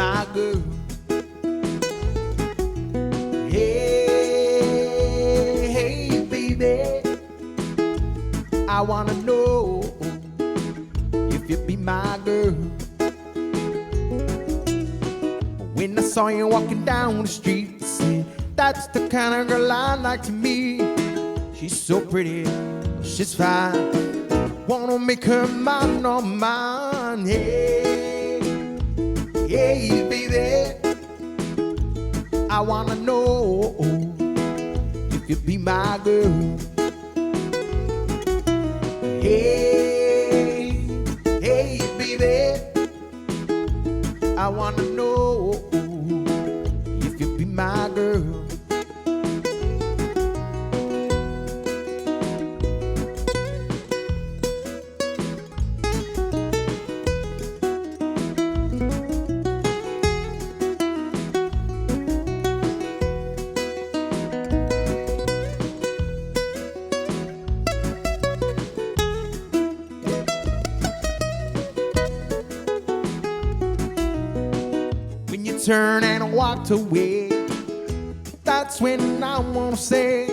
my girl. Hey, hey, baby, I wanna know if you be my girl. When I saw you walking down the street, I said, that's the kind of girl I like to meet. She's so pretty, she's fine, wanna make her mine on mine. Hey, hey, baby, I wanna know if you be my girl. Hey, hey, baby, I wanna know if you be my girl. When you turn and walked away, that's when I wanna say,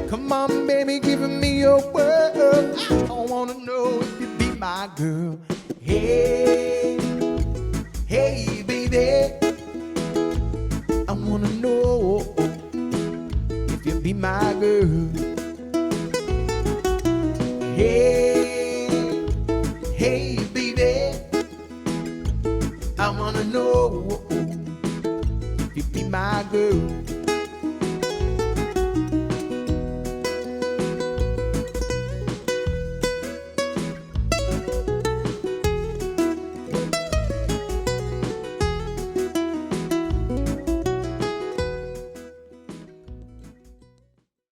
come on, baby, give me your word. I wanna know if you be my girl. Hey, hey, baby, I wanna know if you be my girl. Hey, hey, baby, I wanna know if you be my girl.